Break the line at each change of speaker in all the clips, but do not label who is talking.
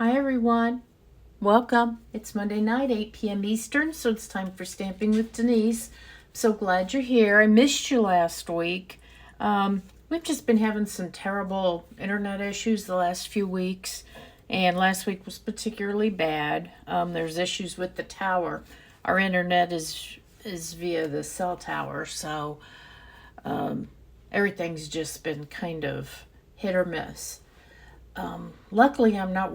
Hi everyone, welcome. It's Monday night, 8 p.m. Eastern, so it's time for Stamping with Denise. I'm so glad you're here. I missed you last week. We've just been having some terrible internet issues the last few weeks, and last week was particularly bad. There's issues with the tower. Our internet is via the cell tower, so everything's just been kind of hit or miss. Luckily, I'm not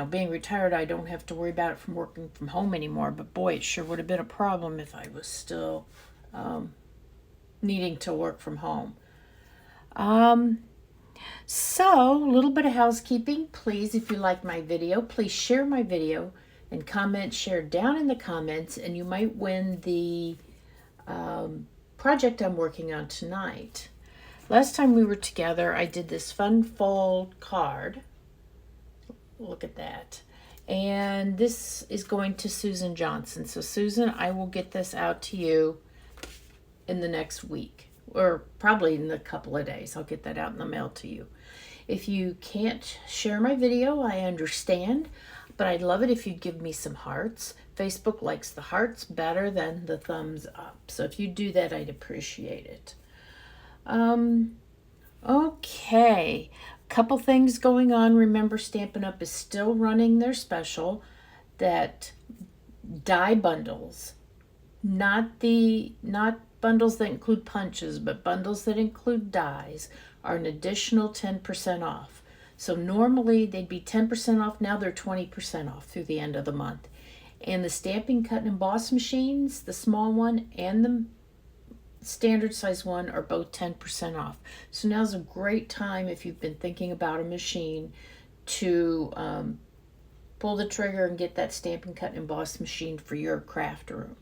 being retired, I don't have to worry about it from working from home anymore. But boy, it sure would have been a problem if I was still needing to work from home. So, a little bit of housekeeping. Please, if you like my video, please share my video and share down in the comments, and you might win the project I'm working on tonight. Last time we were together, I did this fun fold card. Look at that. And this is going to Susan Johnson. So Susan, I will get this out to you in the next week, or probably in a couple of days. I'll get that out in the mail to you. If you can't share my video, I understand, but I'd love it if you'd give me some hearts. Facebook likes the hearts better than the thumbs up. So if you do that, I'd appreciate it. Okay, couple things going on. Remember, Stampin' Up! Is still running their special that die bundles, not bundles that include punches, but bundles that include dies, are an additional 10% off. So normally they'd be 10% off, now they're 20% off through the end of the month. And the Stamping, Cut, and Emboss machines, the small one and the standard size one, are both 10% off. So now's a great time, if you've been thinking about a machine, to pull the trigger and get that Stampin', Cut, and Emboss machine for your craft room.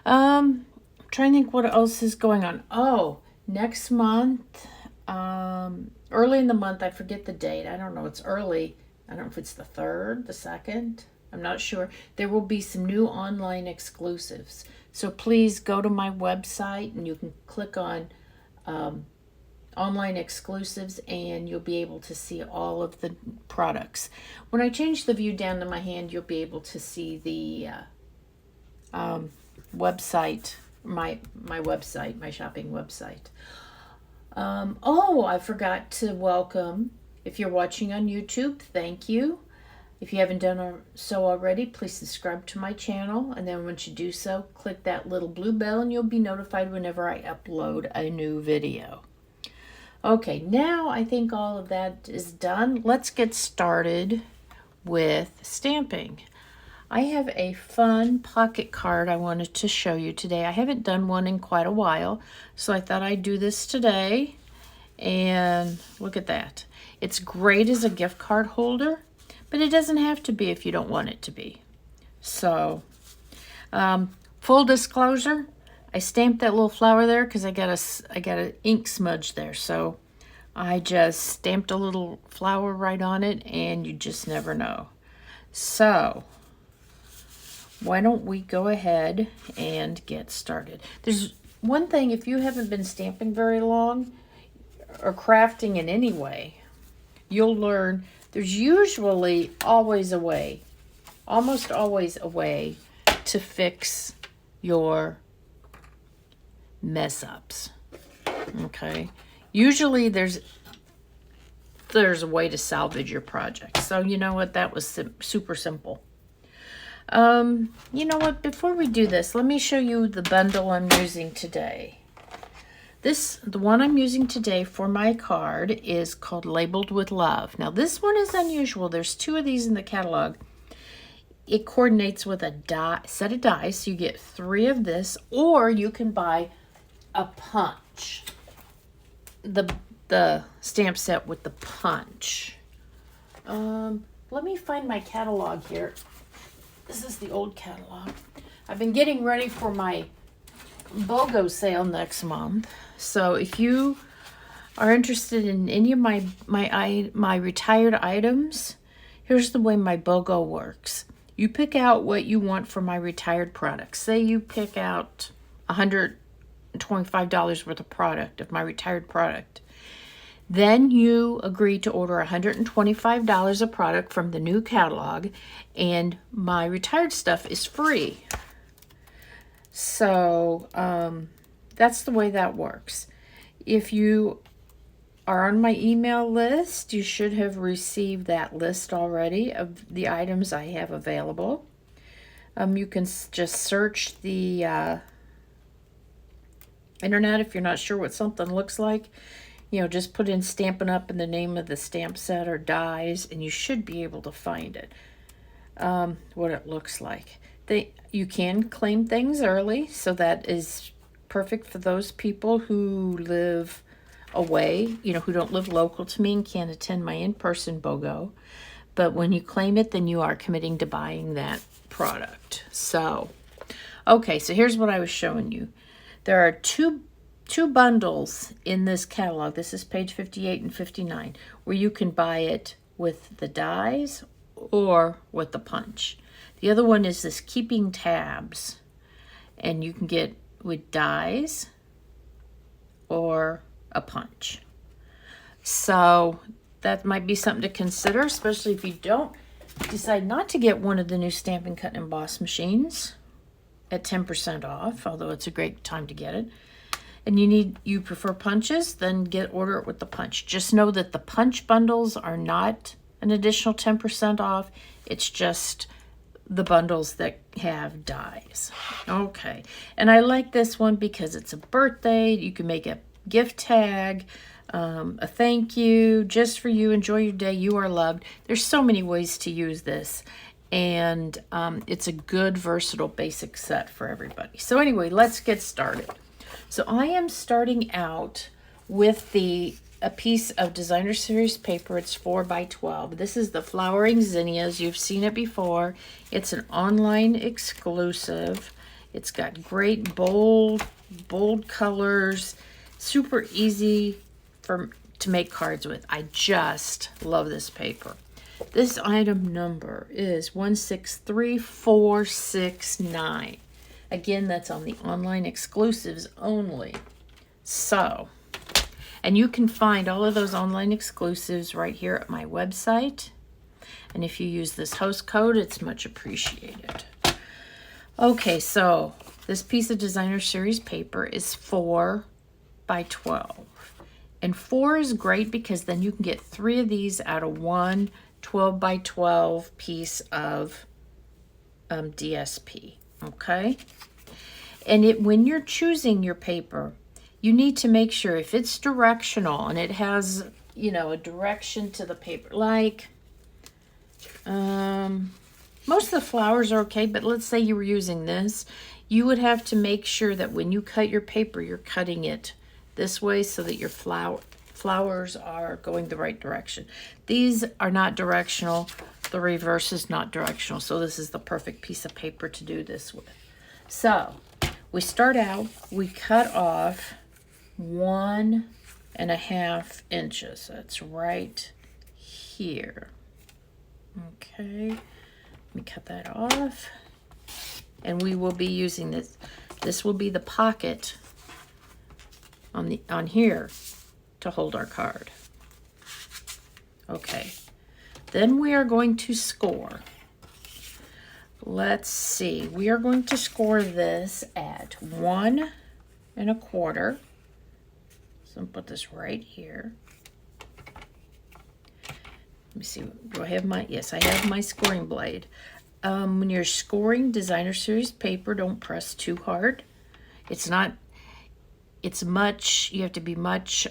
I'm trying to think what else is going on. Oh, next month, early in the month, I forget the date. I don't know. It's early. I don't know if it's the 3rd, the 2nd. I'm not sure. There will be some new online exclusives. So please go to my website and you can click on online exclusives and you'll be able to see all of the products. When I change the view down to my hand, you'll be able to see the website, my website, my shopping website. Oh, I forgot to welcome, if you're watching on YouTube, thank you. If you haven't done so already, please subscribe to my channel. And then once you do so, click that little blue bell and you'll be notified whenever I upload a new video. Okay, now I think all of that is done. Let's get started with stamping. I have a fun pocket card I wanted to show you today. I haven't done one in quite a while, so I thought I'd do this today. And look at that. It's great as a gift card holder, but it doesn't have to be if you don't want it to be. So, full disclosure, I stamped that little flower there because I got an ink smudge there. So I just stamped a little flower right on it, and you just never know. So why don't we go ahead and get started? There's one thing, if you haven't been stamping very long or crafting in any way, you'll learn there's usually always a way, almost always a way, to fix your mess ups. Okay, usually there's a way to salvage your project. So you know what, that was super simple. You know what, before we do this, let me show you the bundle I'm using today. The one I'm using today for my card is called Labeled with Love. Now this one is unusual. There's 2 of these in the catalog. It coordinates with a set of dies, so you get 3 of this, or you can buy a punch. The stamp set with the punch. Let me find my catalog here. This is the old catalog. I've been getting ready for my BOGO sale next month. So if you are interested in any of my retired items, here's the way my BOGO works. You pick out what you want for my retired products. Say you pick out $125 worth of product, of my retired product. Then you agree to order $125 of product from the new catalog, and my retired stuff is free. So that's the way that works. If you are on my email list, you should have received that list already of the items I have available. You can just search the internet if you're not sure what something looks like. You know, just put in Stampin' Up! In the name of the stamp set or dies, and you should be able to find it, what it looks like. You can claim things early, so that is perfect for those people who live away, you know, who don't live local to me and can't attend my in-person BOGO. But when you claim it, then you are committing to buying that product. So, okay, so here's what I was showing you. There are two bundles in this catalog. This is page 58 and 59, where you can buy it with the dies or with the punch. The other one is this keeping tabs, and you can get with dies or a punch. So that might be something to consider, especially if you don't decide not to get one of the new Stampin' Cut and Emboss machines at 10% off, although it's a great time to get it. And you prefer punches, then order it with the punch. Just know that the punch bundles are not an additional 10% off. It's just the bundles that have dies. Okay, and I like this one because it's a birthday. You can make a gift tag, a thank you, just for you, enjoy your day, you are loved. There's so many ways to use this, and it's a good, versatile, basic set for everybody. So anyway, let's get started. So I am starting out with a piece of Designer Series paper. It's 4x12. This is the Flowering Zinnias. You've seen it before. It's an online exclusive. It's got great bold colors. Super easy to make cards with. I just love this paper. This item number is 163469. Again, that's on the online exclusives only. So, and you can find all of those online exclusives right here at my website. And if you use this host code, it's much appreciated. Okay, so this piece of Designer Series paper is 4x12. And 4 is great because then you can get 3 of these out of one 12x12 piece of DSP. Okay? And when you're choosing your paper, you need to make sure if it's directional and it has, you know, a direction to the paper, like most of the flowers are okay, but let's say you were using this, you would have to make sure that when you cut your paper, you're cutting it this way so that your flowers are going the right direction. These are not directional. The reverse is not directional. So this is the perfect piece of paper to do this with. So we start out, we cut off 1.5 inches. That's right here. Okay, let me cut that off. And we will be using this. This will be the pocket on here to hold our card. Okay, then we are going to score. Let's see, we are going to score this at 1 1/4. So I'll put this right here. Let me see, do I have yes, I have my scoring blade. When you're scoring Designer Series paper, don't press too hard. You have to be much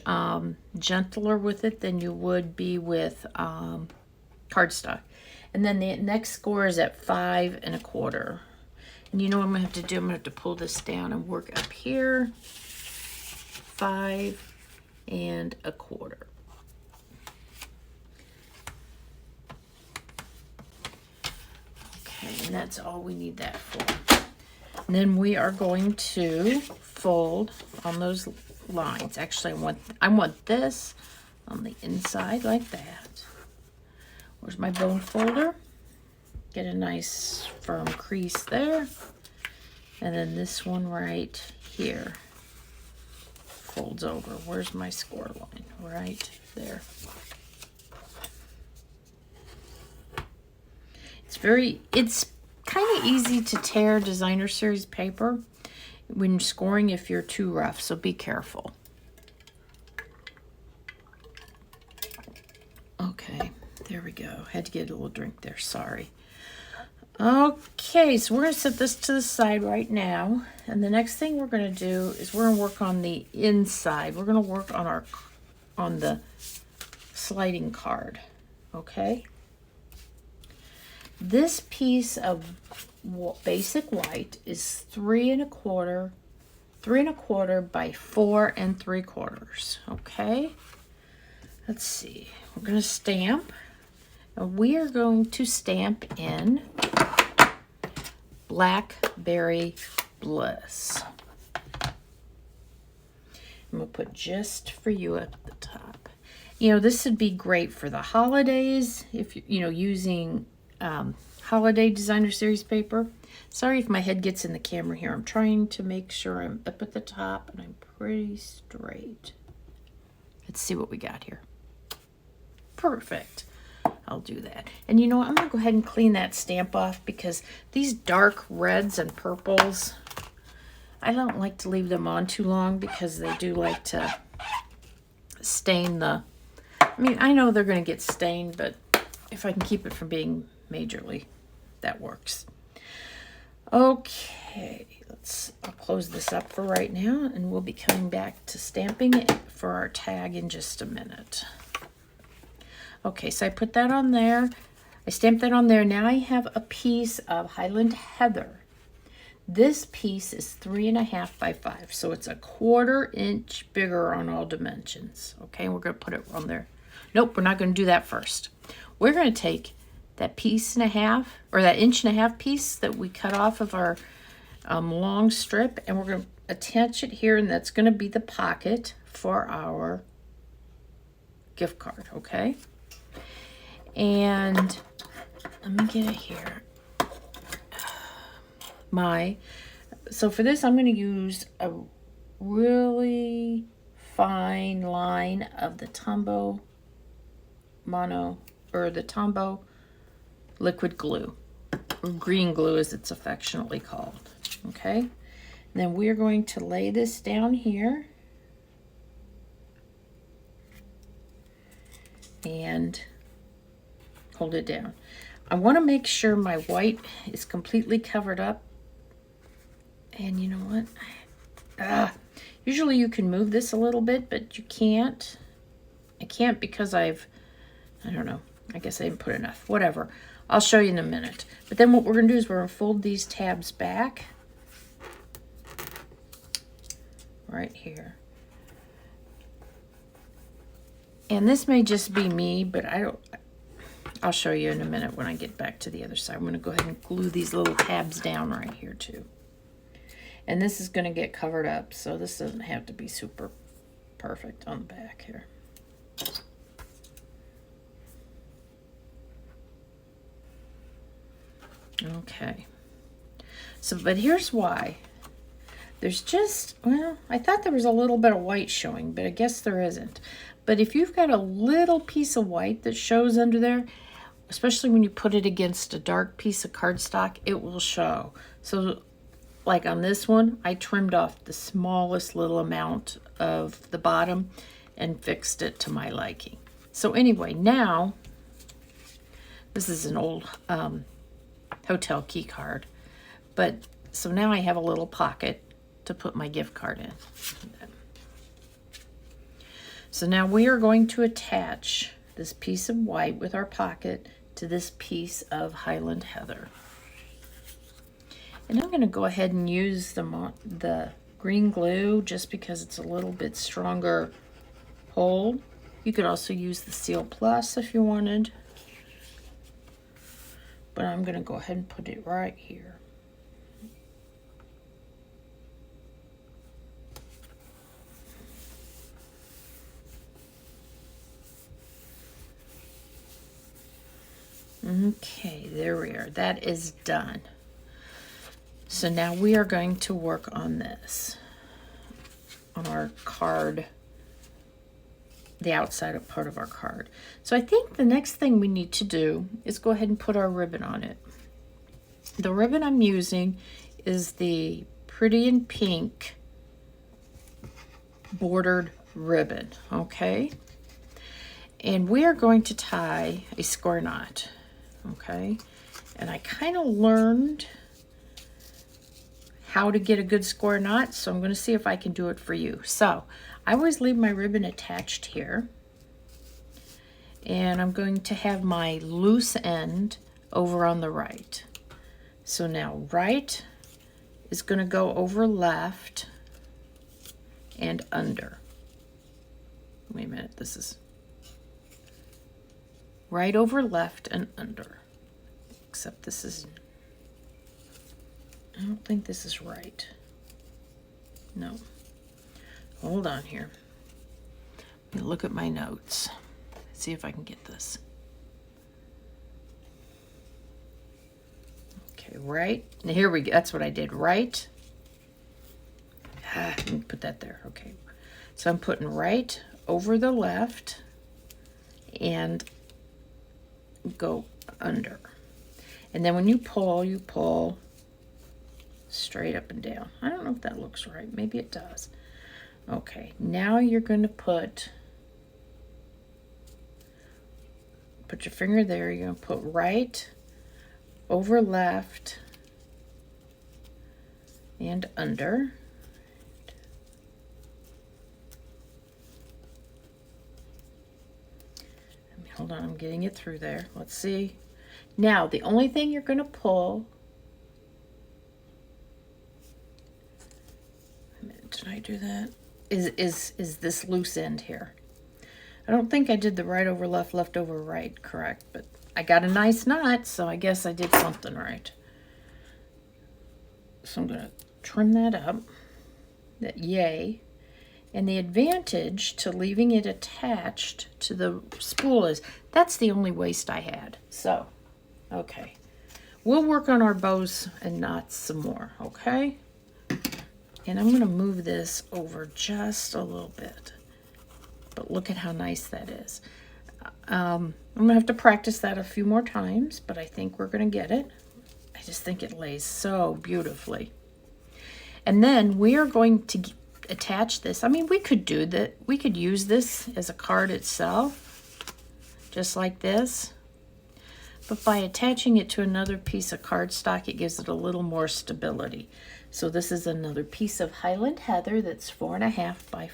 gentler with it than you would be with cardstock. And then the next score is at 5 1/4. And you know what I'm gonna have to do? I'm gonna have to pull this down and work up here. 5 1/4. Okay, and that's all we need that for. And then we are going to fold on those lines. Actually, I want this on the inside like that. Where's my bone folder? Get a nice firm crease there. And then this one right here. folds over. Where's my score line? Right there. It's kind of easy to tear designer series paper when you're scoring if you're too rough, so be careful. Okay, there we go. Had to get a little drink there, sorry. Okay, so we're going to set this to the side right now. And the next thing we're going to do is we're going to work on the inside. We're going to work on the sliding card, okay? This piece of basic white is 3 1/4 by 4 3/4, okay? Let's see, we're going to stamp, and we are going to stamp in Blackberry Bliss. I'm going to put just for you at the top. You know, this would be great for the holidays if you're using holiday designer series paper. Sorry if my head gets in the camera here. I'm trying to make sure I'm up at the top and I'm pretty straight. Let's see what we got here. Perfect. I'll do that. And you know what? I'm going to go ahead and clean that stamp off because these dark reds and purples, I don't like to leave them on too long because they do like to stain the... I mean, I know they're going to get stained, but if I can keep it from being majorly, that works. Okay, I'll close this up for right now, and we'll be coming back to stamping it for our tag in just a minute. Okay, so I put that on there. I stamped that on there. Now I have a piece of Highland Heather. This piece is 3 1/2 by 5, so it's a 1/4 inch bigger on all dimensions. Okay, we're going to put it on there. Nope, we're not going to do that first. We're going to take that 1.5 inches, or that 1.5 inch piece that we cut off of our long strip, and we're going to attach it here, and that's going to be the pocket for our gift card, okay? And let me get it here. So for this, I'm going to use a really fine line of the Tombow liquid glue, or green glue as it's affectionately called, okay? And then we're going to lay this down here and hold it down. I want to make sure my white is completely covered up. And you know what? Usually you can move this a little bit, but you can't. I can't because I don't know. I guess I didn't put enough. Whatever. I'll show you in a minute. But then what we're going to do is we're going to fold these tabs back. Right here. And this may just be me, but I'll show you in a minute when I get back to the other side. I'm going to go ahead and glue these little tabs down right here too. And this is going to get covered up, so this doesn't have to be super perfect on the back here. Okay. So, but here's why. There's just, well, I thought there was a little bit of white showing, but I guess there isn't. But if you've got a little piece of white that shows under there, especially when you put it against a dark piece of cardstock, it will show. So like on this one, I trimmed off the smallest little amount of the bottom and fixed it to my liking. So anyway, now, this is an old hotel key card. But, so now I have a little pocket to put my gift card in. So now we are going to attach this piece of white with our pocket to this piece of Highland Heather. And I'm going to go ahead and use the green glue just because it's a little bit stronger hold. You could also use the Seal Plus if you wanted. But I'm going to go ahead and put it right here. Okay, there we are. That is done. So now we are going to work on this. on our card, the outside part of our card. So I think the next thing we need to do is go ahead and put our ribbon on it. The ribbon I'm using is the Pretty in Pink bordered ribbon, okay? And we are going to tie a square knot, okay? And I kind of learned how to get a good square knot, so I'm going to see if I can do it for you. So I always leave my ribbon attached here, and I'm going to have my loose end over on the right. So now right is going to go over left and under. Wait a minute, this is right over left and under. Except this is, I don't think this is right. No. Hold on here. Let me look at my notes. See if I can get this. Okay, right. Now here we go. That's what I did. Right. Let me put that there. Okay. So I'm putting right over the left and go under. And then when you pull straight up and down. I don't know if that looks right. Maybe it does. Okay. Now you're going to put your finger there. You're going to put right over left and under. Hold on, I'm getting it through there. Let's see. Now, the only thing you're going to pull, did I do that? Is this loose end here. I don't think I did the right over left, left over right correct, but I got a nice knot, so I guess I did something right. So I'm going to trim that up. That yay. And the advantage to leaving it attached to the spool is that's the only waste I had. So, okay. We'll work on our bows and knots some more, okay? And I'm going to move this over just a little bit. But look at how nice that is. I'm going to have to practice that a few more times, but I think we're going to get it. I just think it lays so beautifully. And then we are going to attach this. I mean, we could do that. We could use this as a card itself, just like this. But by attaching it to another piece of cardstock, it gives it a little more stability. So this is another piece of Highland Heather that's 4.25 by,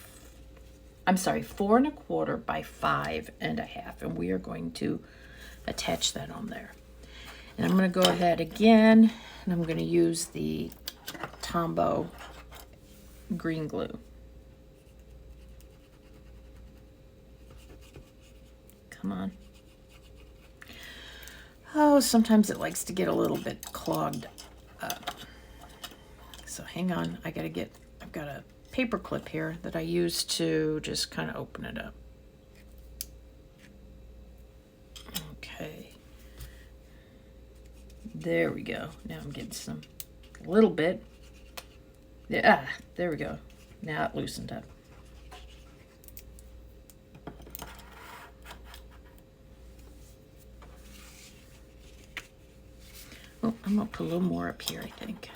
I'm sorry, 4.25 by 5.5, and we are going to attach that on there. And I'm going to go ahead again, and I'm going to use the Tombow green glue. Come on. Oh, sometimes it likes to get a little bit clogged up. So hang on, I've got a paper clip here that I use to just kind of open it up. Okay. There we go. Now I'm getting a little bit. Yeah, there we go. Now it loosened up. Oh, I'm going to put a little more up here, I think.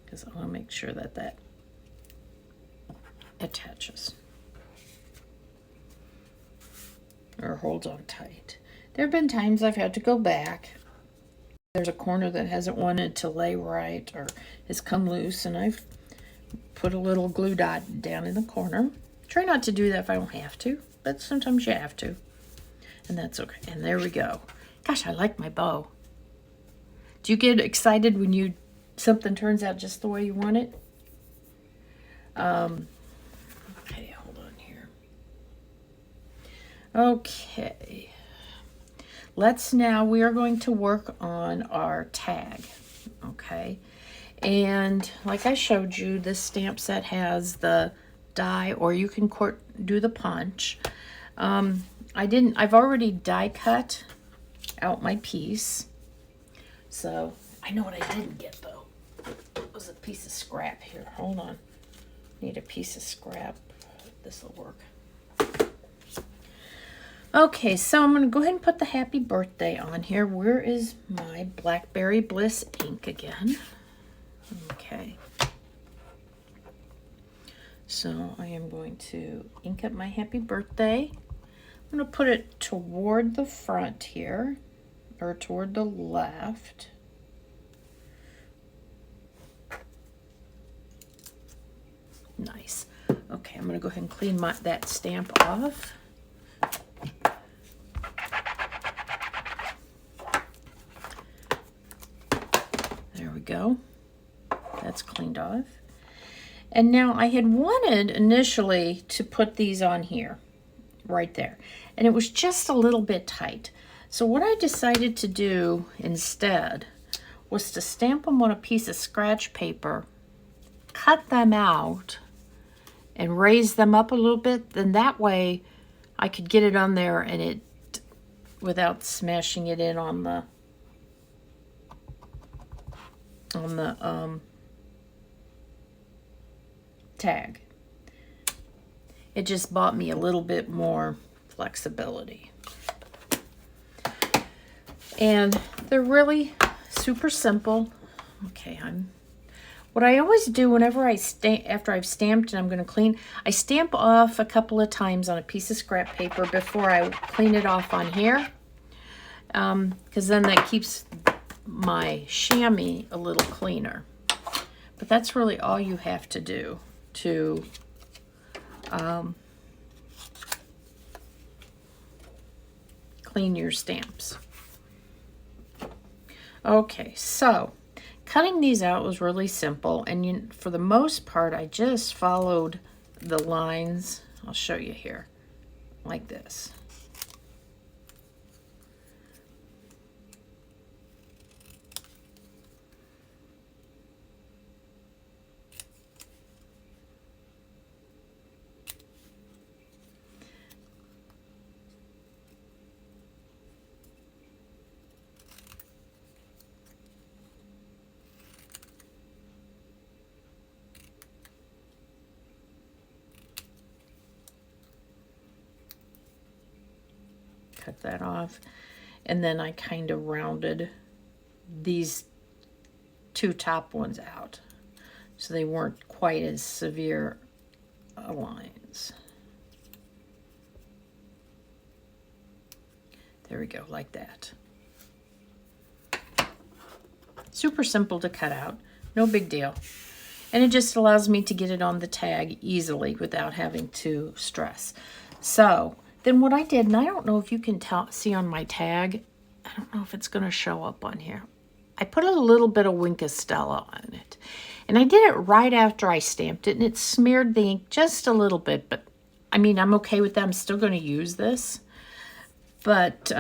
Because I want to make sure that that attaches. Or holds on tight. There have been times I've had to go back. There's a corner that hasn't wanted to lay right or has come loose, and I've put a little glue dot down in the corner. Try not to do that if I don't have to, but sometimes you have to. And that's okay. And there we go. Gosh, I like my bow. Do you get excited when something turns out just the way you want it? Okay, hold on here. Okay. We are going to work on our tag, okay? And like I showed you, this stamp set has the die, or you can do the punch. I've already die cut out my piece. So I know what I didn't get though. was a piece of scrap here. Hold on. Need a piece of scrap. This will work. Okay, so I'm going to go ahead and put the happy birthday on here. Where is my Blackberry Bliss ink again? Okay. So I am going to ink up my happy birthday. I'm going to put it toward the front here, or toward the left. Nice. Okay, I'm going to go ahead and clean that stamp off. There we go. That's cleaned off. And now I had wanted initially to put these on here, right there. And it was just a little bit tight. So what I decided to do instead was to stamp them on a piece of scratch paper, cut them out, and raise them up a little bit. Then that way I could get it on there and it, without smashing it in on the tag. It just bought me a little bit more flexibility. And they're really super simple. Okay, what I always do whenever after I've stamped and I'm going to clean, I stamp off a couple of times on a piece of scrap paper before I clean it off on here. Because then that keeps my chamois a little cleaner. But that's really all you have to do to clean your stamps. Okay, so cutting these out was really simple, and for the most part I just followed the lines. I'll show you here, like this. Cut that off, and then I kind of rounded these two top ones out so they weren't quite as severe lines. There we go, like that. Super simple to cut out, no big deal. And it just allows me to get it on the tag easily without having to stress. So then what I did, and I don't know if you can see on my tag, I don't know if it's going to show up on here. I put a little bit of Stella on it. And I did it right after I stamped it, and it smeared the ink just a little bit. But, I mean, I'm okay with that. I'm still going to use this. But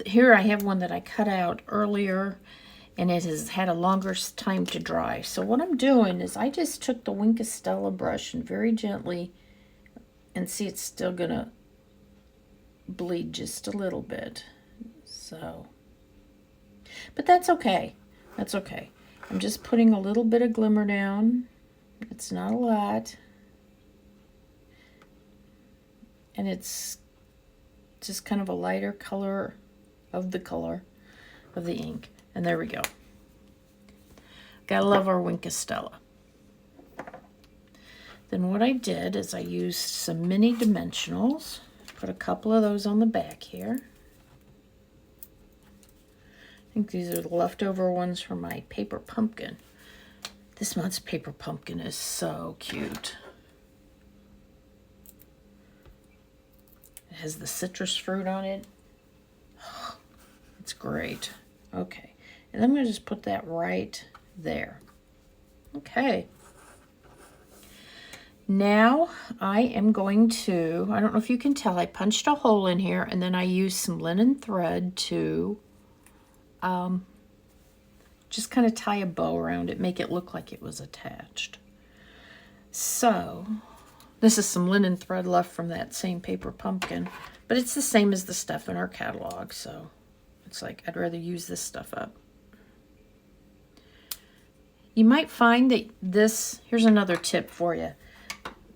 here I have one that I cut out earlier, and it has had a longer time to dry. So what I'm doing is I just took the Stella brush and very gently, and see, it's still gonna bleed just a little bit. So, but that's okay. That's okay. I'm just putting a little bit of glimmer down. It's not a lot. And it's just kind of a lighter color of the ink. And there we go. Gotta love our Stella. Then what I did is I used some mini dimensionals. Put a couple of those on the back here. I think these are the leftover ones from my paper pumpkin. This month's paper pumpkin is so cute. It has the citrus fruit on it. It's great. Okay, and I'm going to just put that right there. Okay. Now I am going to, I don't know if you can tell, I punched a hole in here and then I used some linen thread to just kind of tie a bow around it, make it look like it was attached. So this is some linen thread left from that same paper pumpkin, but it's the same as the stuff in our catalog, so it's like I'd rather use this stuff up. You might find that here's another tip for you.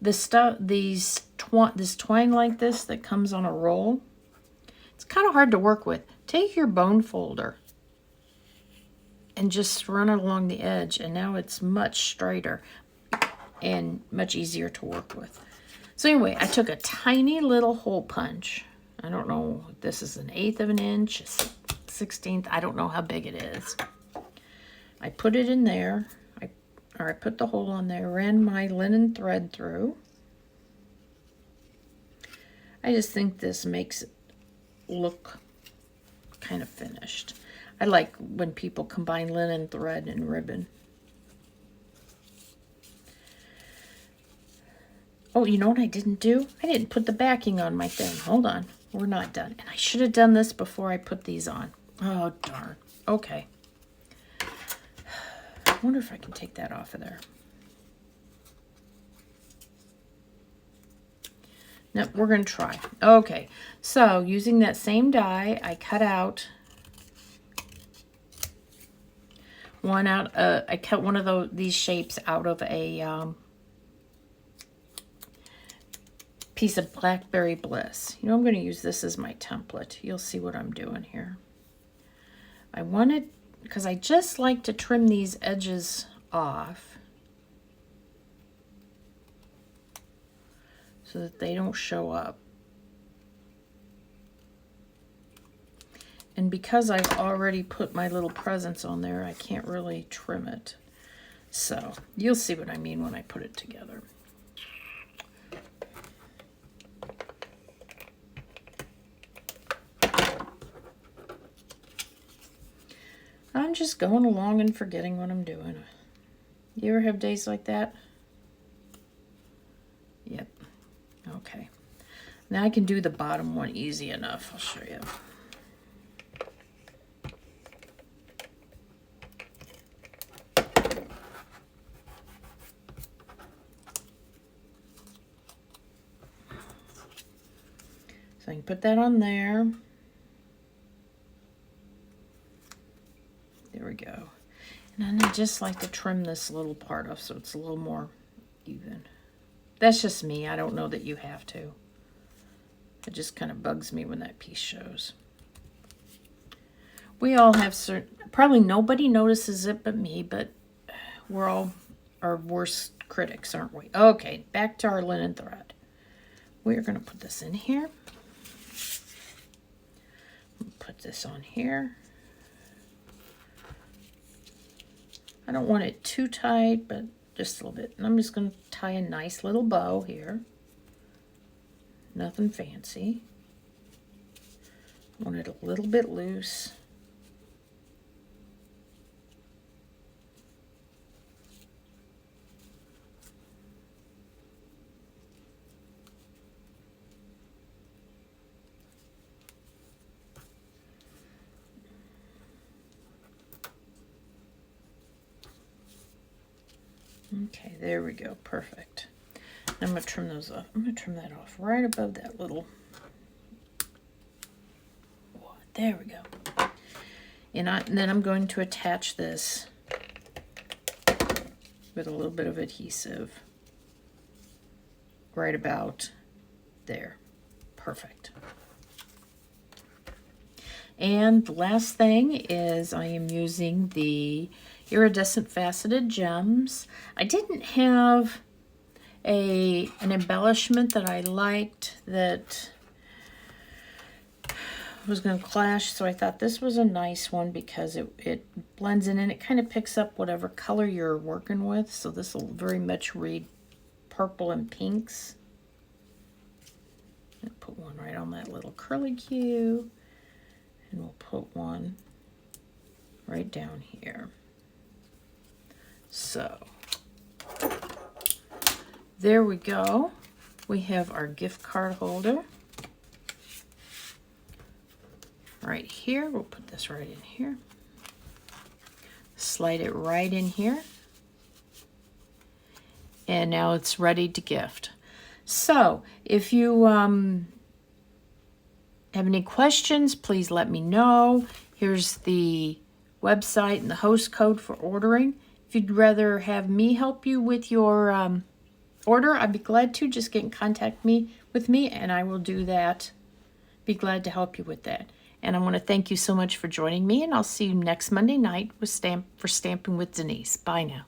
This twine like this that comes on a roll, it's kind of hard to work with. Take your bone folder and just run it along the edge, and now it's much straighter and much easier to work with. So anyway, I took a tiny little hole punch. I don't know if this is 1/8 of an inch, 1/16. I don't know how big it is. I put it in there. I put the hole on there, ran my linen thread through. I just think this makes it look kind of finished. I like when people combine linen thread and ribbon. Oh, you know what I didn't do? I didn't put the backing on my thing. Hold on. We're not done. And I should have done this before I put these on. Oh, darn. Okay. I wonder if I can take that off of there. No, we're going to try. Okay. So, using that same die, I cut out I cut one of these shapes out of a piece of Blackberry Bliss. You know, I'm going to use this as my template. You'll see what I'm doing here. I wanted, because I just like to trim these edges off so that they don't show up. And because I've already put my little presents on there, I can't really trim it. So you'll see what I mean when I put it together. I'm just going along and forgetting what I'm doing. You ever have days like that? Yep. Okay. Now I can do the bottom one easy enough. I'll show you. So I can put that on there. There we go. And then I just like to trim this little part off so it's a little more even. That's just me. I don't know that you have to. It just kind of bugs me when that piece shows. We all have probably nobody notices it but me, but we're all our worst critics, aren't we? Okay, back to our linen thread. We're going to put this in here. Put this on here. I don't want it too tight, but just a little bit. And I'm just going to tie a nice little bow here. Nothing fancy. I want it a little bit loose. Okay, there we go. Perfect. I'm going to trim those off. I'm going to trim that off right above that little... There we go. And then I'm going to attach this with a little bit of adhesive right about there. Perfect. And the last thing is I am using the Iridescent Faceted Gems. I didn't have an embellishment that I liked that was going to clash, so I thought this was a nice one because it blends in and it kind of picks up whatever color you're working with. So this will very much read purple and pinks. I'll put one right on that little curlicue, and we'll put one right down here. So there we go. We have our gift card holder right here. We'll put this right in here. Slide it right in here. And now it's ready to gift. So if you have any questions, please let me know. Here's the website and the host code for ordering. If you'd rather have me help you with your order, I'd be glad to. Just get in contact with me, and I will do that. Be glad to help you with that. And I want to thank you so much for joining me, and I'll see you next Monday night for Stamping with Denise. Bye now.